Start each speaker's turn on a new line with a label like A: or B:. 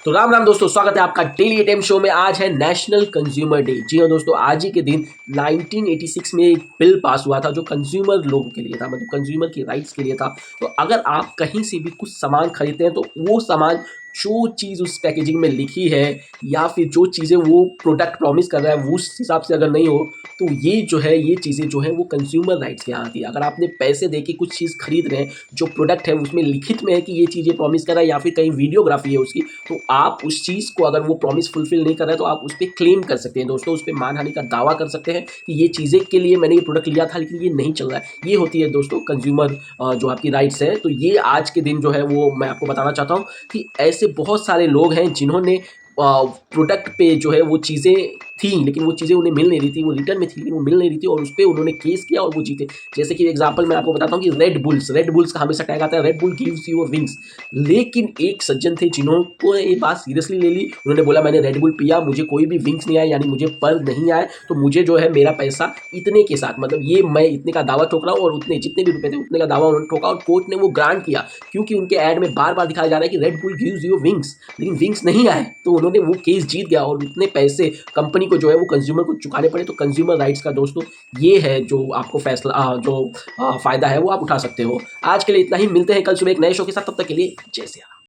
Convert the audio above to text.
A: तो राम राम दोस्तों, स्वागत है आपका डेली एटीएम शो में। आज है नेशनल कंज्यूमर डे। जी हाँ दोस्तों, आज ही के दिन 1986 में एक बिल पास हुआ था जो कंज्यूमर लोगों के लिए था, मतलब कंज्यूमर की राइट्स के लिए था। तो अगर आप कहीं से भी कुछ सामान खरीदते हैं तो वो सामान जो चीज़ उस पैकेजिंग में लिखी है या फिर जो चीज़ें वो प्रोडक्ट प्रॉमिस कर रहा है वो उस हिसाब से अगर नहीं हो तो ये चीज़ें जो है वो कंज्यूमर राइट्स के यहाँ आती है। अगर आपने पैसे दे के कुछ चीज़ खरीद रहे हैं, जो प्रोडक्ट है उसमें लिखित में है कि ये चीज़ें प्रॉमिस कर रहा है या फिर कहीं वीडियोग्राफी है उसकी, तो आप उस चीज़ को, अगर वो प्रॉमिस फुलफिल नहीं कर रहा है तो आप उस पर क्लेम कर सकते हैं दोस्तों। उस पर मानहानि का दावा कर सकते हैं कि ये चीज़ें के लिए मैंने ये प्रोडक्ट लिया था लेकिन ये नहीं चल रहा है। ये होती है दोस्तों कंज्यूमर जो आपकी राइट्स है। तो ये आज के दिन जो है वो मैं आपको बताना चाहता हूँ कि ऐसे बहुत सारे लोग हैं जिन्होंने प्रोडक्ट पे जो है वो चीज़ें थी लेकिन वो चीज़ें उन्हें मिल नहीं रही थी, वो रिटर्न में थी लेकिन वो मिल नहीं रही थी और उस पर उन्होंने केस किया और वो जीते। जैसे कि एग्जांपल मैं आपको बताता हूँ कि रेड बुल्स का हमेशा टैग आता है, red bull gives you wings. लेकिन एक सज्जन थे जिन्होंने ये बात सीरियसली ले ली। उन्होंने बोला मैंने रेड बुल पिया, मुझे कोई भी विंग्स नहीं आए, यानी मुझे पर नहीं आए, तो मुझे जो है मेरा पैसा इतने के साथ, मतलब ये मैं इतने का दावा ठोक रहा हूँ और उतने जितने भी रुपए थे उतने का दावा उन्होंने ठोका और कोर्ट ने वो ग्रांट किया। क्योंकि उनके ऐड में बार बार दिखाया जा रहा है कि red bull gives you wings, लेकिन विंग्स नहीं आए, तो उन्होंने वो केस जीत गया और इतने पैसे कंपनी को जो है वो कंज्यूमर को चुकाने पड़े। तो कंज्यूमर राइट्स का दोस्तों ये है जो आपको फैसला जो फ़ायदा है वो आप उठा सकते हो। आज के लिए इतना ही, मिलते हैं कल सुबह एक नए शो के साथ, तब तक के लिए जय श्री राम।